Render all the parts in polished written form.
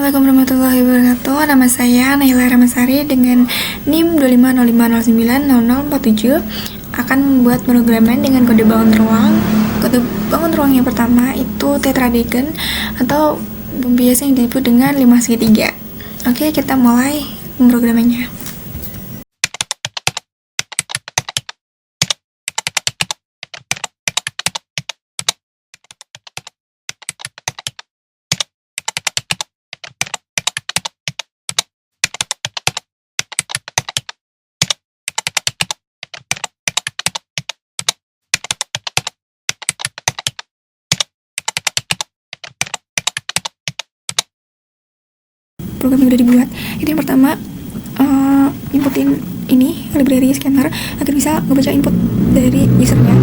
Assalamualaikum warahmatullahi wabarakatuh. Nama saya Naila Ramasari dengan NIM 250509047 akan membuat pemrograman dengan kode bangun ruang. Kode bangun ruang yang pertama itu tetradegon atau biasa yang disebut dengan 5 segitiga. Oke, kita mulai pemrogramannya. Program yang udah dibuat itu yang pertama, inputin ini library scanner agar bisa ngebaca input dari usernya.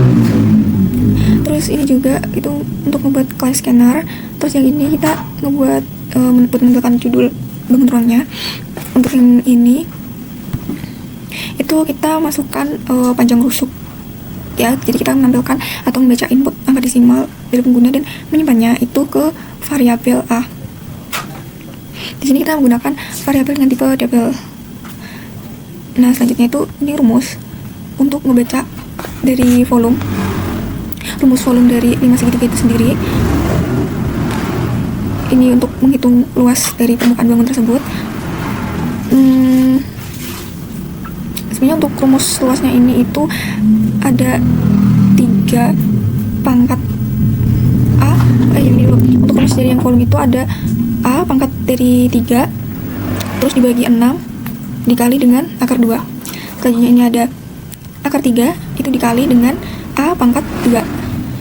Terus ini juga itu untuk membuat class scanner. Terus yang ini kita ngebuat menampilkan judul bangun ruangnya. Untuk yang ini itu kita masukkan panjang rusuk ya, jadi kita menampilkan atau membaca input angka desimal dari pengguna dan menyimpannya itu ke variabel A. Di sini kita menggunakan variabel dengan tipe double. Nah, selanjutnya itu ini rumus untuk ngebaca dari volume. Rumus volume dari 5 segitiga itu sendiri. Ini untuk menghitung luas dari permukaan bangun tersebut. Sebenarnya untuk rumus luasnya ini itu ada 3 pangkat A. Untuk rumus dari yang volume itu ada A pangkat dari 3 terus dibagi 6 dikali dengan akar 2. Selanjutnya ini ada akar 3 itu dikali dengan A pangkat 2.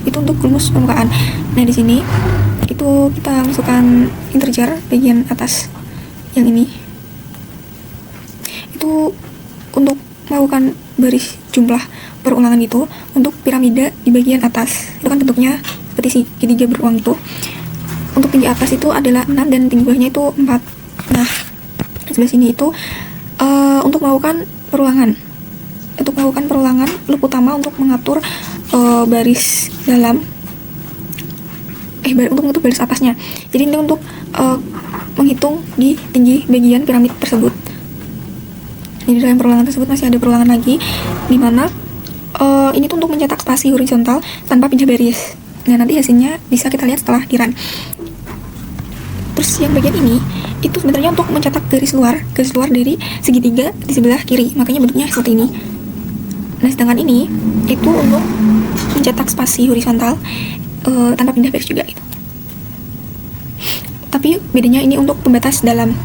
Itu untuk rumus permukaan. Nah, di sini itu kita masukkan integer bagian atas yang ini. Itu untuk melakukan baris jumlah perulangan itu untuk piramida di bagian atas. Itu kan bentuknya seperti segitiga berulang itu. Untuk tinggi atas itu adalah 6 dan tinggi bawahnya itu 4. Nah, di sebelah sini itu untuk melakukan perulangan. Untuk melakukan perulangan, loop utama untuk mengatur baris dalam untuk mengatur baris atasnya. Jadi ini untuk menghitung di tinggi bagian piramid tersebut. Jadi dalam perulangan tersebut masih ada perulangan lagi di mana ini tuh untuk mencetak spasi horizontal tanpa pindah baris. Nah, nanti hasilnya bisa kita lihat setelah di run. Terus yang bagian ini itu sebenarnya untuk mencetak garis luar dari segitiga di sebelah kiri, makanya bentuknya seperti ini. Nah, sedangkan ini itu untuk mencetak spasi horizontal tanpa pindah baris juga gitu. Tapi bedanya ini untuk pembatas dalam.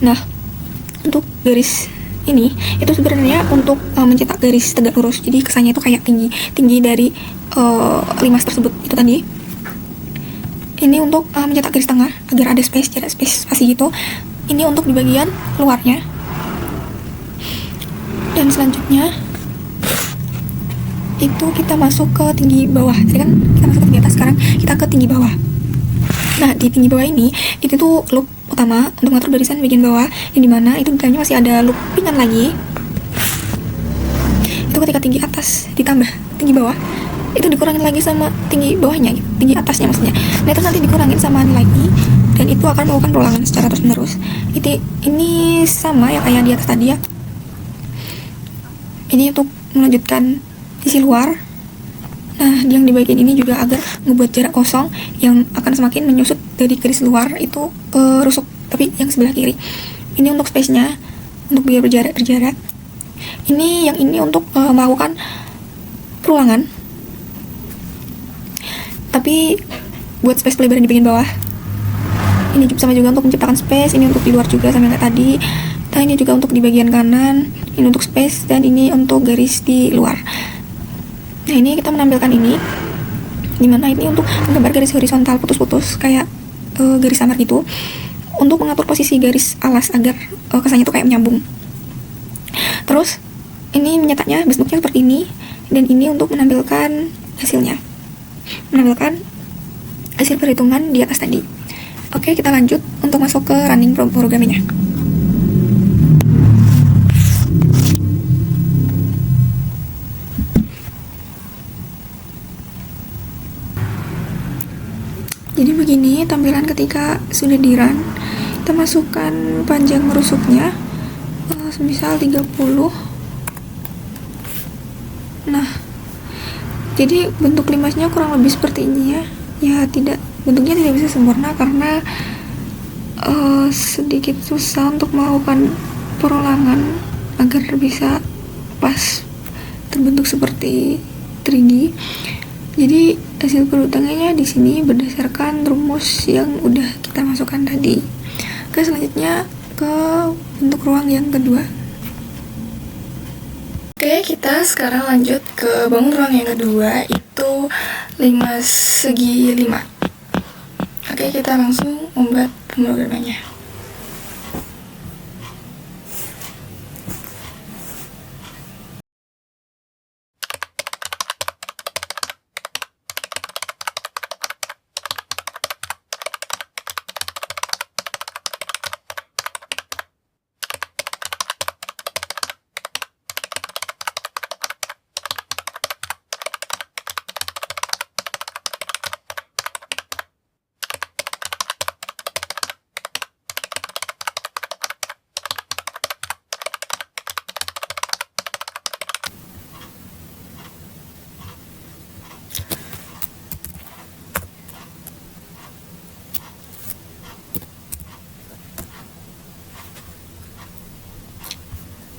Nah, untuk garis ini itu sebenarnya untuk mencetak garis tegak lurus, jadi kesannya itu kayak tinggi dari limas tersebut itu tadi. Ini untuk mencetak garis tengah agar ada jarak spasi gitu. Ini untuk di bagian luarnya. Dan selanjutnya itu kita masuk ke tinggi bawah. Jadi kan kita masuk ke tinggi atas, sekarang kita ke tinggi bawah. Nah, di tinggi bawah ini itu tuh loop utama untuk mengatur barisan bagian bawah, yang dimana itu di dalamnya masih ada loopingan lagi. Itu ketika tinggi atas ditambah tinggi bawah itu dikurangin lagi sama tinggi bawahnya gitu, tinggi atasnya maksudnya. Nah, itu nanti dikurangin sama nilai I dan itu akan melakukan perulangan secara terus menerus. Ini sama ya kayak di atas tadi ya. Ini untuk melanjutkan sisi luar. Nah, yang di bagian ini juga agar membuat jarak kosong yang akan semakin menyusut dari garis luar itu ke rusuk, tapi yang sebelah kiri. Ini untuk space-nya, untuk biar berjarak. Yang ini untuk melakukan perulangan. Tapi buat space pelebaran di bagian bawah. Ini sama juga untuk menciptakan space. Ini untuk di luar juga sama kayak tadi. Nah, ini juga untuk di bagian kanan. Ini untuk space dan ini untuk garis di luar. Nah, ini kita menampilkan ini, dimana ini untuk menggambar garis horizontal putus-putus kayak garis samar gitu, untuk mengatur posisi garis alas agar kesannya itu kayak menyambung. Terus ini menyetaknya bentuknya seperti ini, dan ini untuk menampilkan hasilnya, menampilkan hasil perhitungan di atas tadi. Oke, kita lanjut untuk masuk ke running programnya. Jadi begini tampilan ketika sudah di run, kita masukkan panjang rusuknya, semisal 30. Nah, jadi bentuk limasnya kurang lebih seperti ini ya. Ya bentuknya tidak bisa sempurna karena sedikit susah untuk melakukan perolangan agar bisa pas terbentuk seperti 3D. Jadi hasil perutangannya di sini berdasarkan rumus yang udah kita masukkan tadi. Oke, selanjutnya ke bentuk ruang yang kedua. Oke, kita sekarang lanjut ke bangun ruang yang kedua, itu 5 segi 5. Oke, kita langsung membuat pemrogramannya.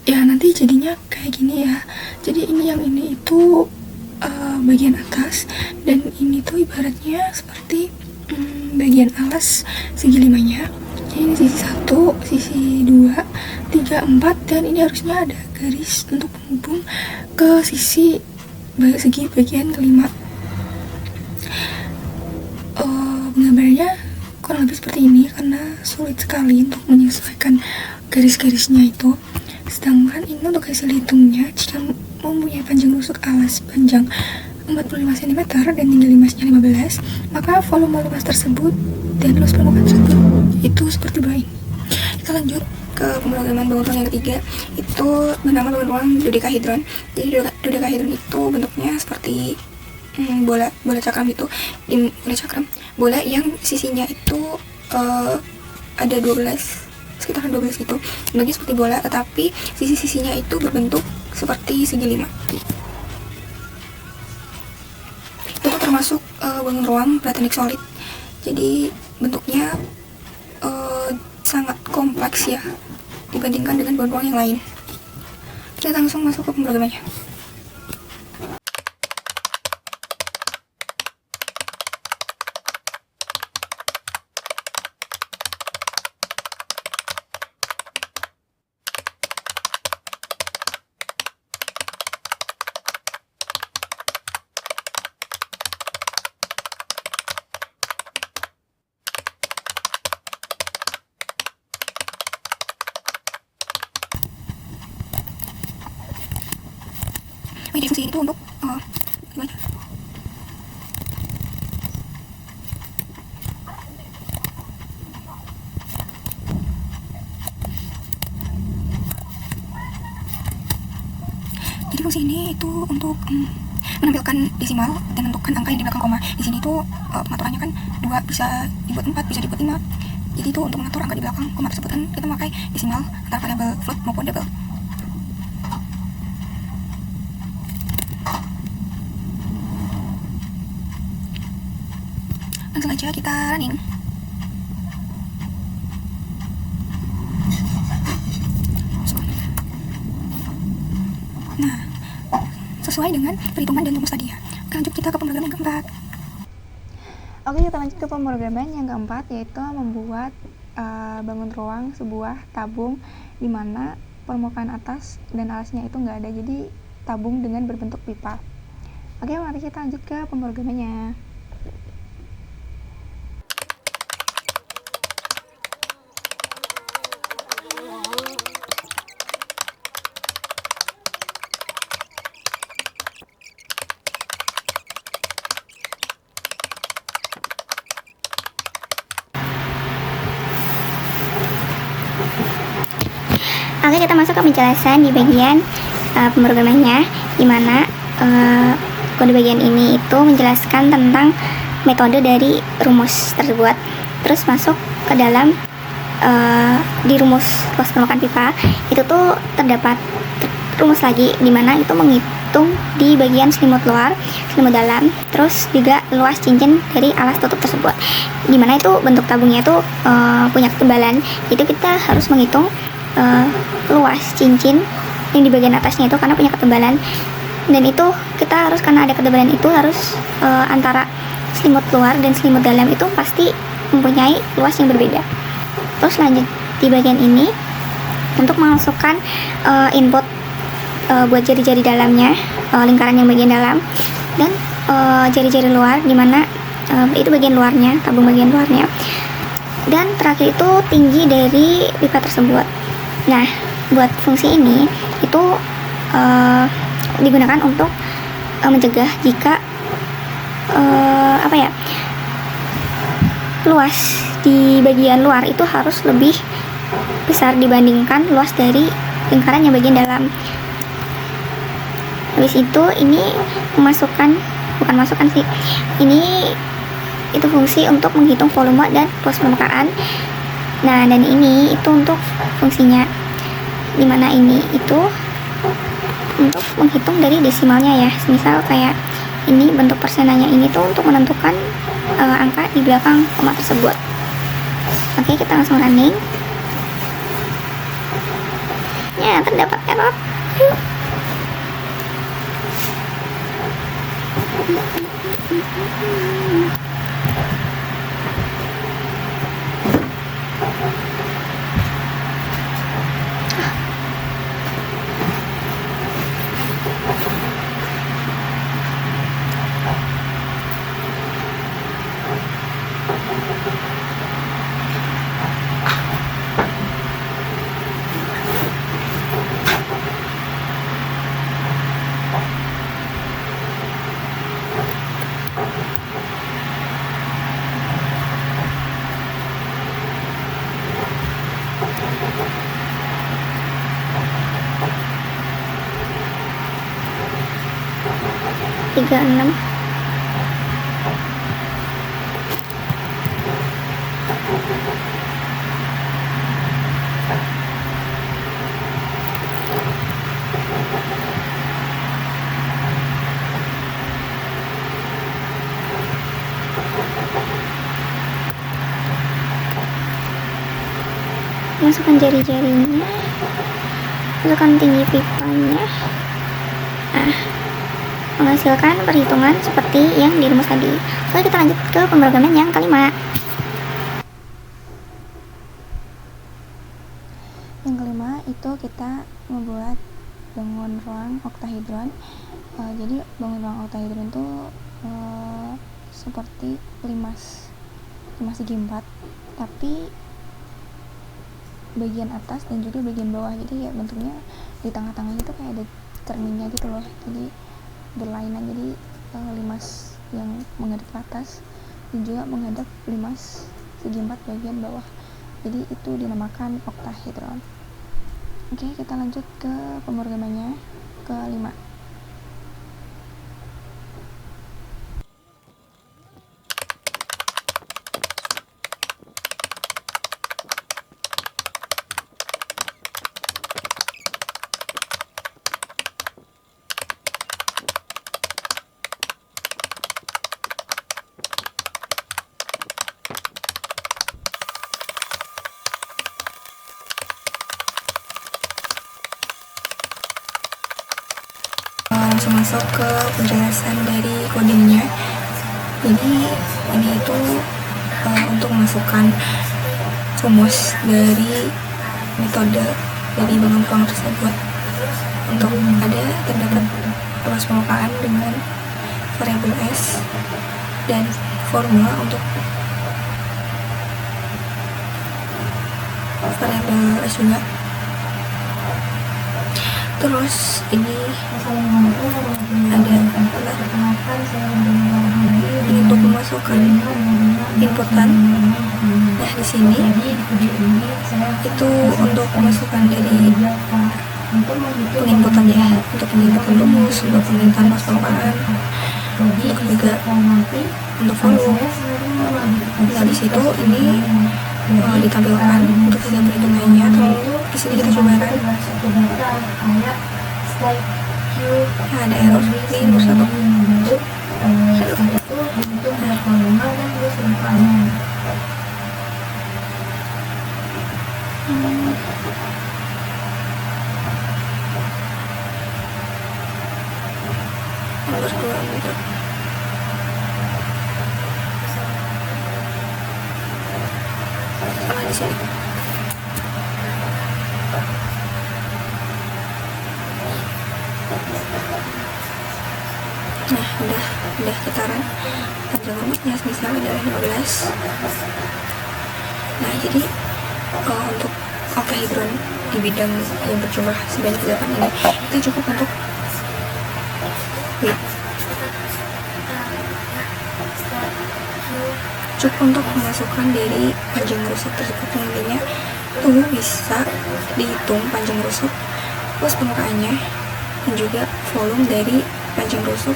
Ya, nanti jadinya kayak gini ya. Jadi yang ini itu bagian atas, dan ini tuh ibaratnya seperti bagian alas segi 5-nya. Jadi ini sisi 1, sisi 2, 3, 4, dan ini harusnya ada garis untuk menghubung ke segi bagian kelima. Gambarnya kurang lebih seperti ini karena sulit sekali untuk menyesuaikan garis-garisnya itu. Sedangkan ini untuk hasil hitungnya, jika mempunyai panjang rusuk alas panjang 45 cm dan tinggi limasnya 15, maka volume limas tersebut dan luas permukaan tersebut itu seperti berikut. Kita lanjut ke pemrograman bangun ruang yang ketiga, itu bernama bangun ruang dodekahedron. Jadi dodekahedron itu bentuknya seperti bola cakram itu, bola yang sisinya itu ada 12, sekitar 12 itu, bentuknya seperti bola, tetapi sisi-sisinya itu berbentuk seperti segi 5. Itu termasuk bangun ruang platonik solid. Jadi bentuknya sangat kompleks ya dibandingkan dengan bangun ruang yang lain. Kita langsung masuk ke pemrogramannya. Ini fungsi itu untuk gimana? Jadi fungsi ini itu untuk menampilkan desimal dan menentukan angka yang di belakang koma. Di sini itu pengaturannya kan 2 bisa dibuat 4, bisa dibuat 5. Jadi itu untuk mengatur angka di belakang koma tersebut kan kita memakai desimal antara variabel float maupun double. Langsung aja kita running. Nah, sesuai dengan perhitungan dan rumus tadi ya. Lanjut kita ke pemrograman yang keempat. Oke, kita lanjut ke pemrograman yang keempat, yaitu membuat bangun ruang sebuah tabung di mana permukaan atas dan alasnya itu nggak ada, jadi tabung dengan berbentuk pipa. Oke, mari kita lanjut ke pemrogramannya. Oke, kita masuk ke penjelasan di bagian pemrogramannya, di mana kode bagian ini itu menjelaskan tentang metode dari rumus tersebut. terus masuk ke dalam di rumus luas permukaan pipa itu tuh terdapat rumus lagi di mana itu menghitung di bagian selimut luar, selimut dalam, terus juga luas cincin dari alas tutup tersebut. Dimana itu bentuk tabungnya itu punya ketebalan, jadi kita harus menghitung luas cincin yang di bagian atasnya itu karena punya ketebalan, dan itu kita harus, karena ada ketebalan itu harus antara selimut luar dan selimut dalam itu pasti mempunyai luas yang berbeda. Terus lanjut di bagian ini untuk memasukkan input buat jari-jari dalamnya, lingkaran yang bagian dalam, dan jari-jari luar dimana itu bagian luarnya, tabung bagian luarnya, dan terakhir itu tinggi dari pipa tersebut. Nah, buat fungsi ini itu digunakan untuk mencegah jika luas di bagian luar itu harus lebih besar dibandingkan luas dari lingkaran yang bagian dalam. Habis itu ini ini itu fungsi untuk menghitung volume dan luas permukaan. Nah, dan ini itu untuk fungsinya, dimana ini itu untuk menghitung dari desimalnya ya. Misal kayak ini bentuk persenanya ini tuh untuk menentukan angka di belakang koma tersebut. Oke, kita langsung running. Ya, terdapat error. Tiga enam. Masukkan jari-jarinya, masukkan tinggi pipanya. Nah, menghasilkan perhitungan seperti yang di rumus tadi. Lalu kita lanjut ke pemrograman yang kelima. Yang kelima itu kita membuat bangun ruang oktahedron. Jadi bangun ruang oktahedron itu seperti limas segi 4, tapi bagian atas dan juga bagian bawah, jadi ya bentuknya di tengah-tengahnya itu kayak ada cerminnya gitu loh, jadi berlainan, jadi limas yang menghadap ke atas dan juga menghadap limas segi 4 bagian bawah, jadi itu dinamakan oktahedron. Oke, kita lanjut ke pemrogramannya kelima. Langsung masuk ke penjelasan dari codingnya. Jadi ini itu untuk memasukkan rumus dari metode dari bangun ruang tersebut. Untuk terdapat luas permukaan dengan variabel S dan formula untuk variabel S juga. Terus ini ada ini untuk memasukkan inputan. Nah, di sini itu untuk memasukkan dari penginputannya, untuk penginputan rumus, untuk penginputan luas permukaan, untuk juga untuk volume. Nah di situ ini ditampilkan untuk hasil perhitungannya. Lalu di sini kita coba kan. Nah, ada error di nomor 1. Nomor 2 meter. Salah di sini. Nah, udah kitaran panjang rumusnya misal adalah 15. Nah, jadi untuk oktahedron di bidang yang berjumlah sebanyak 8 ini kita cukup untuk memasukkan dari panjang rusuk tersebut. Nantinya tuh bisa dihitung panjang rusuk plus permukaannya dan juga volume dari panjang rusuk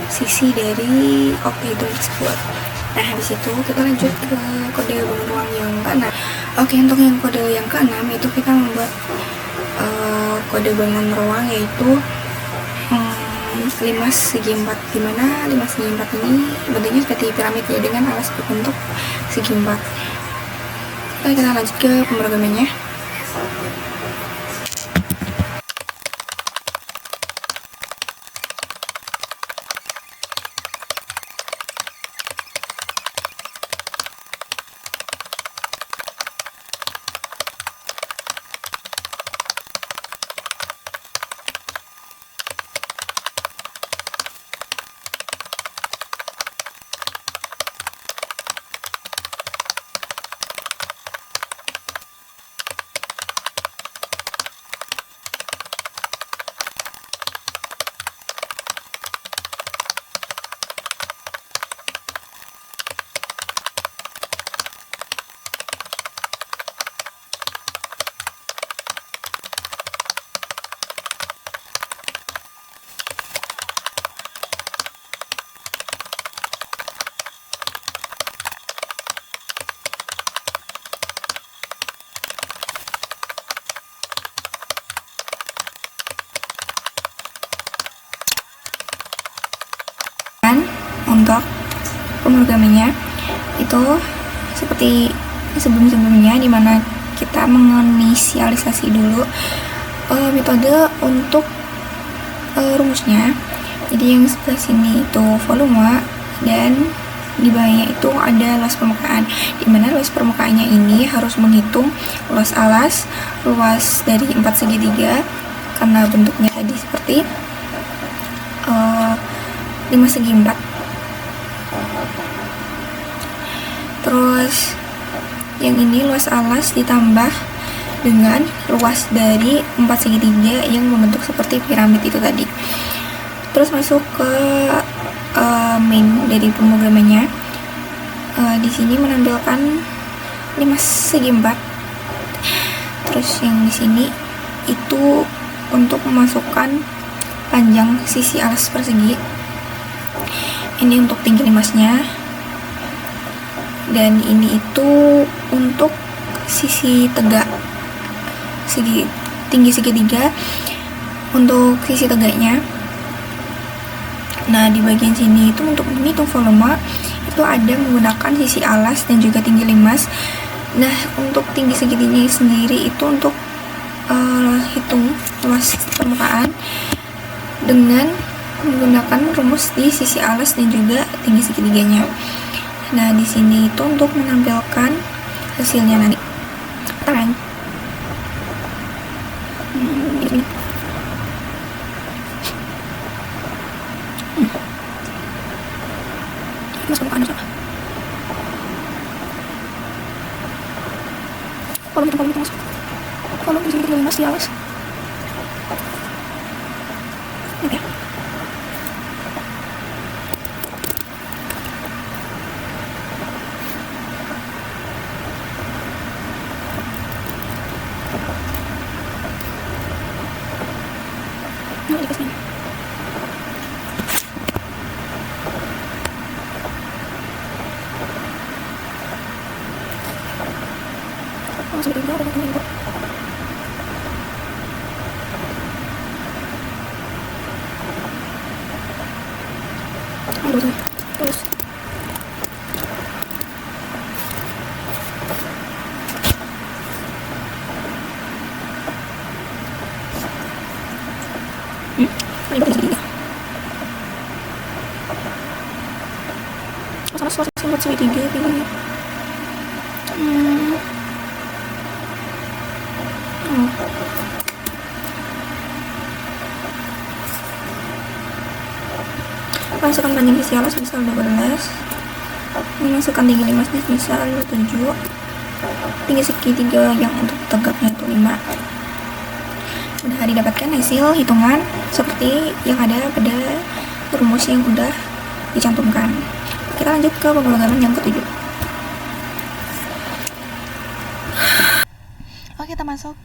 sisi dari oktahedron tersebut. Nah, habis itu kita lanjut ke kode bangun ruang yang ke-6. Oke, untuk yang kode yang ke-6 itu kita membuat kode bangun ruang yaitu 5 segi 4, dimana 5 segi 4 ini bentuknya seperti piramid ya, dengan alas berbentuk segi 4. Oke, kita lanjut ke pemrogramannya. Untuk pemrogramannya itu seperti sebelum-sebelumnya, dimana kita menginisialisasi dulu metode untuk rumusnya. Jadi yang sebelah sini itu volume dan di bawahnya itu ada luas permukaan, dimana luas permukaannya ini harus menghitung luas alas, luas dari 4 segitiga karena bentuknya tadi seperti 5 segi 4. Terus yang ini luas alas ditambah dengan luas dari 4 segitiga yang membentuk seperti piramid itu tadi. Terus masuk ke main dari pemrogramannya. Di sini menampilkan 5 segi 4. Terus yang di sini itu untuk memasukkan panjang sisi alas persegi. Ini untuk tinggi limasnya. Dan ini itu untuk sisi tegak tinggi segitiga untuk sisi tegaknya. Nah, di bagian sini itu untuk menghitung volume itu ada menggunakan sisi alas dan juga tinggi limas. Nah, untuk tinggi segitiganya sendiri itu untuk hitung luas permukaan dengan menggunakan rumus di sisi alas dan juga tinggi segitiganya. Nah, di sini itu untuk menampilkan hasilnya nanti. Keren. Mas permukaan sama. Kolom itu masuk. Kolom di sini kita limas di alas. Oke. Nah, di sini. tulis. Ini bagi segitiga. Salah buat segitiga ini. Masukkan panjang sisi alas misal 12, masukkan tinggi limasnya misal 7, tinggi segitiga yang untuk tegaknya itu 5. Sudah didapatkan hasil hitungan seperti yang ada pada rumus yang udah dicantumkan. Kita lanjut ke pemrograman yang ketujuh. Oke, kita masuk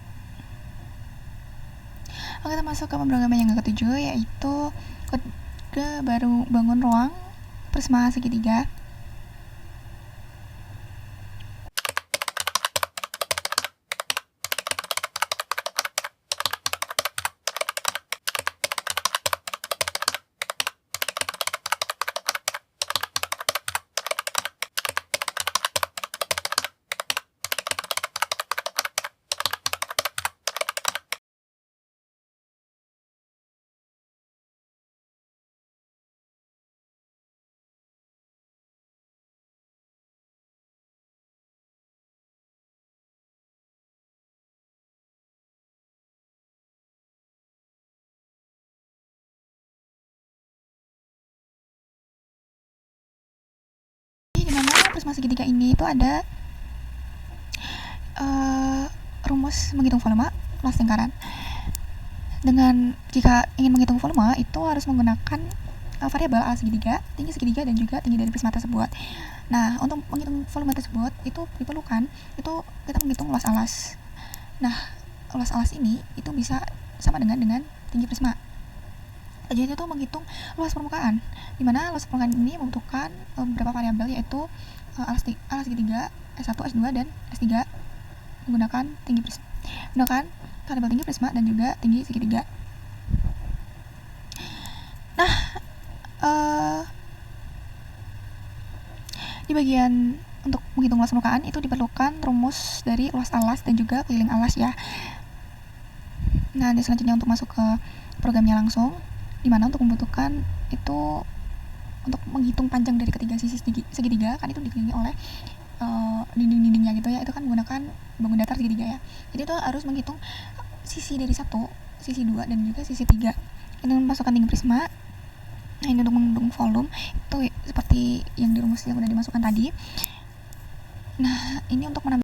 ke pemrograman yang ketujuh, yaitu kode baru bangun ruang prisma segitiga. Dimana prisma segitiga ini itu ada rumus menghitung volume luas lingkaran. Jika ingin menghitung volume itu harus menggunakan variabel alas segitiga, tinggi segitiga, dan juga tinggi dari prisma tersebut. Nah, untuk menghitung volume tersebut itu diperlukan itu kita menghitung luas alas. Nah, luas alas ini itu bisa sama dengan tinggi prisma. Jadi itu menghitung luas permukaan, di mana luas permukaan ini membutuhkan beberapa variabel, yaitu alas segitiga, S1, S2, dan S3 menggunakan variabel tinggi prisma dan juga tinggi segitiga. Nah, di bagian untuk menghitung luas permukaan itu diperlukan rumus dari luas alas dan juga keliling alas ya. Nah, selanjutnya untuk masuk ke programnya langsung, di mana untuk membutuhkan itu untuk menghitung panjang dari ketiga sisi segitiga, kan itu dikelilingi oleh dinding-dindingnya gitu ya, itu kan menggunakan bangun datar segitiga ya. Jadi itu harus menghitung sisi dari 1, sisi 2, dan juga sisi 3. Ini memasukkan tinggi prisma. Nah, ini untuk menghitung volume itu seperti yang di rumus yang udah dimasukkan tadi. Nah, ini untuk menambah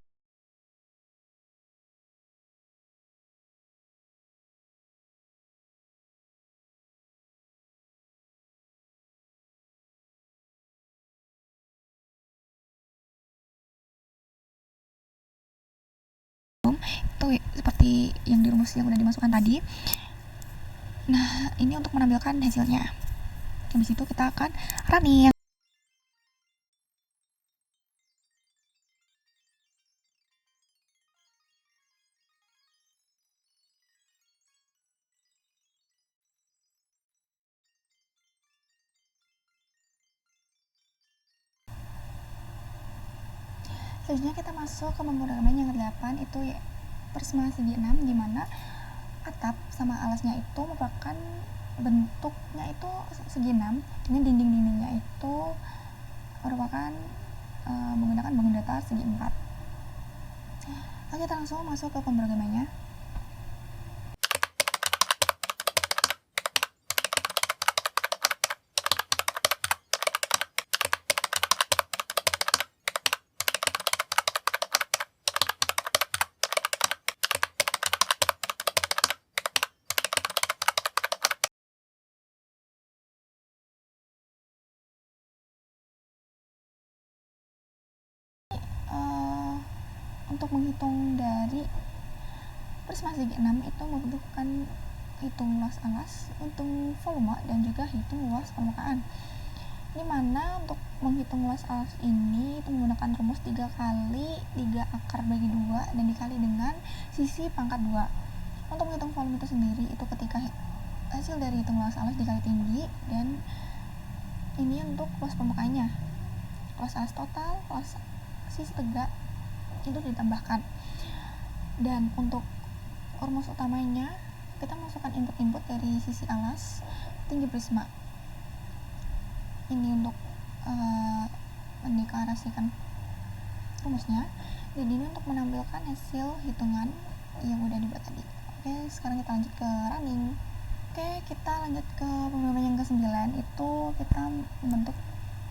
itu seperti yang di rumus yang udah dimasukkan tadi. Nah, ini untuk menampilkan hasilnya. Habis itu kita akan running. Selanjutnya kita masuk ke pemrograman yang ke-8, itu ya prisma segi 6, di mana atap sama alasnya itu merupakan bentuknya itu segi 6, dengan dinding-dindingnya itu merupakan menggunakan bangun datar segi 4. Oke, kita langsung masuk ke pemrogramannya. Untuk menghitung dari prisma segi 6 itu membutuhkan hitung luas alas, hitung volume, dan juga hitung luas permukaan. Di mana untuk menghitung luas alas ini itu menggunakan rumus 3 kali 3 akar bagi 2 dan dikali dengan sisi pangkat 2. Untuk menghitung volume itu sendiri itu ketika hasil dari hitung luas alas dikali tinggi dan ini untuk luas permukaannya, luas alas total, luas sisi tegak itu ditambahkan. Dan untuk rumus utamanya kita masukkan input dari sisi alas, tinggi prisma. Ini untuk mendeklarasikan rumusnya, dan ini untuk menampilkan hasil hitungan yang udah dibuat tadi. Oke, sekarang kita lanjut ke running. Oke, kita lanjut ke pemrograman yang ke-9, itu kita membentuk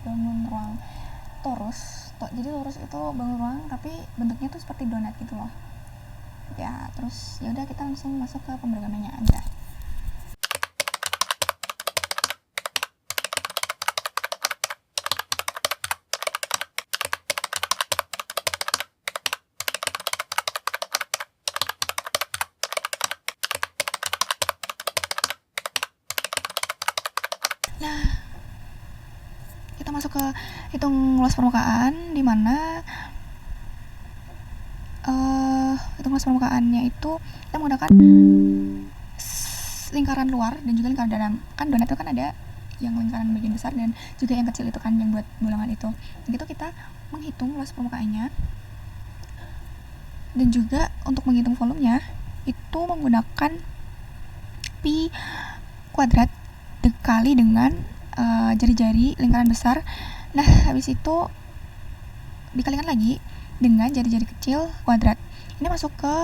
bangun ruang torus. Jadi torus itu bangun ruang tapi bentuknya tuh seperti donat gitu loh. Ya, terus ya udah kita langsung masuk ke pemrogramannya aja. Nah, kita masuk ke hitung luas permukaan, di mana hitung luas permukaannya itu kita menggunakan lingkaran luar dan juga lingkaran dalam. Kan donat itu kan ada yang lingkaran bagian besar dan juga yang kecil itu kan yang buat bolangan itu. Begitu kita menghitung luas permukaannya, dan juga untuk menghitung volumenya itu menggunakan pi kuadrat dikali dengan jari-jari lingkaran besar. Nah, habis itu dikalikan lagi dengan jari-jari kecil kuadrat. Ini masuk ke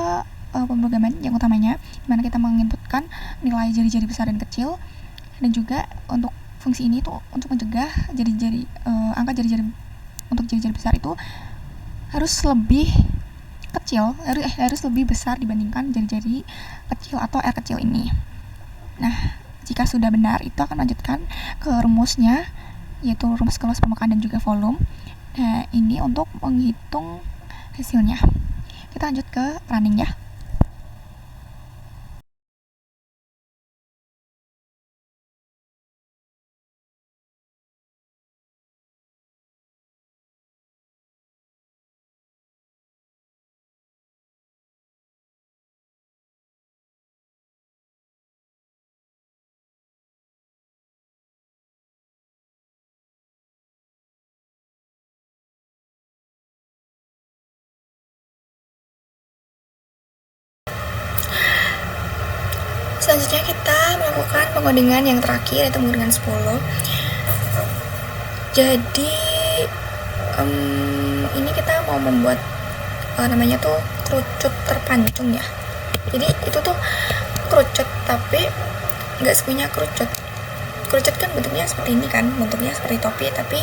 pemrograman yang utamanya, dimana kita menginputkan nilai jari-jari besar dan kecil, dan juga untuk fungsi ini tuh untuk mencegah jari-jari angka jari-jari untuk jari-jari besar itu harus lebih kecil, harus lebih besar dibandingkan jari-jari kecil atau R kecil ini. Nah, jika sudah benar, itu akan lanjutkan ke rumusnya, yaitu rumus luas permukaan dan juga volume. Nah, ini untuk menghitung hasilnya. Kita lanjut ke running ya. Selanjutnya kita melakukan pengodingan yang terakhir, yaitu pengodingan 10. Jadi ini kita mau membuat namanya tuh kerucut terpancung ya. Jadi itu tuh kerucut tapi nggak semuanya kerucut. Kerucut kan bentuknya seperti ini kan, bentuknya seperti topi, tapi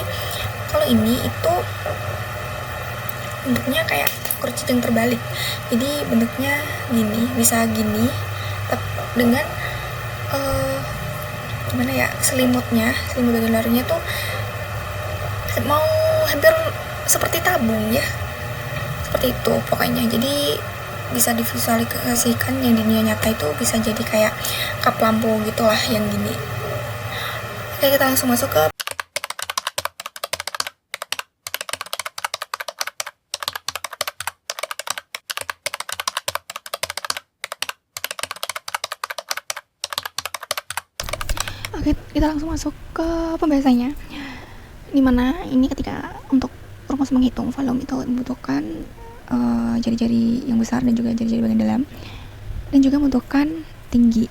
kalau ini itu bentuknya kayak kerucut yang terbalik. Jadi bentuknya gini, bisa gini dengan gimana ya, selimut bagian luarnya tuh mau hampir seperti tabung ya, seperti itu pokoknya. Jadi bisa divisualisasikan yang di dunia nyata itu bisa jadi kayak kap lampu gitulah yang gini. Oke, kita langsung masuk ke kita langsung masuk ke pembahasannya, dimana ini ketika untuk rumus menghitung volume itu membutuhkan jari-jari yang besar dan juga jari-jari bagian dalam, dan juga membutuhkan tinggi.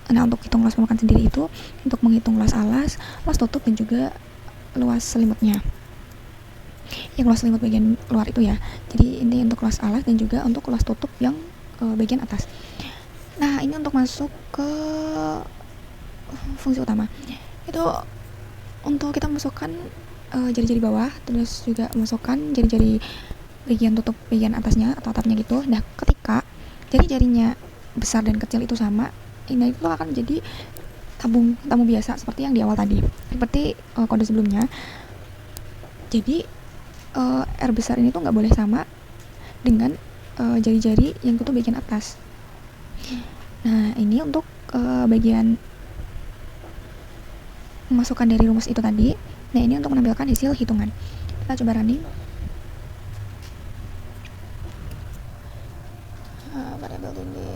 Nah, untuk hitung luas permukaan sendiri itu untuk menghitung luas alas, luas tutup, dan juga luas selimutnya. Yang luas selimut bagian luar itu ya, jadi ini untuk luas alas dan juga untuk luas tutup yang bagian atas. Nah, ini untuk masuk ke fungsi utama itu untuk kita masukkan jari-jari bawah, terus juga masukkan jari-jari bagian tutup bagian atasnya atau atapnya gitu. Nah, ketika jari-jarinya besar dan kecil itu sama, ini itu akan jadi tabung biasa seperti yang di awal tadi, seperti kode sebelumnya. Jadi R besar ini tuh nggak boleh sama dengan jari-jari yang tutup bagian atas. Nah, ini untuk bagian memasukkan dari rumus itu tadi. Nah, ini untuk menampilkan hasil hitungan. Kita coba running. Variabel tinggi.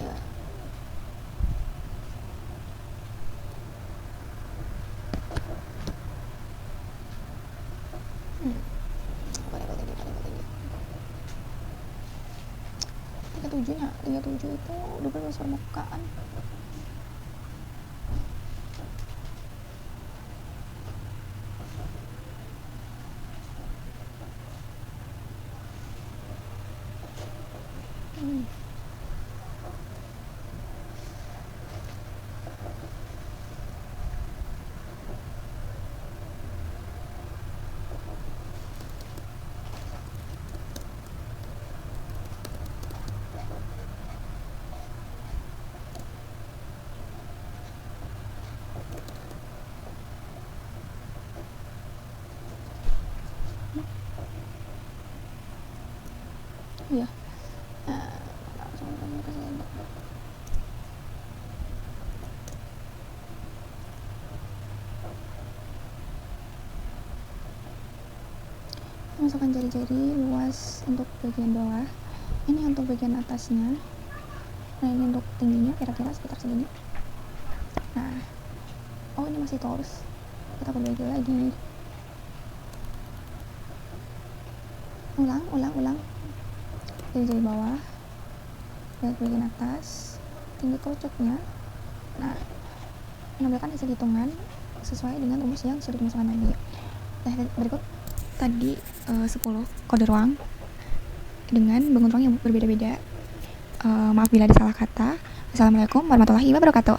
37 nya 37 itu 12 permukaan. Iya. Langsung ke sini. Masukkan jari-jari luas untuk bagian bawah. Ini untuk bagian atasnya. Nah, ini untuk tingginya kira-kira sekitar segini. Nah, oh ini masih torus. Kita perbaiki lagi. Ulang. Jari bawah, lihat bagian atas, tinggi kerucutnya. Nah, menampilkan hasil hitungan sesuai dengan rumus yang sudah dimasukkan tadi. Nah, berikut tadi 10 kode ruang dengan bangun ruang yang berbeda-beda. Maaf bila ada salah kata. Assalamualaikum warahmatullahi wabarakatuh.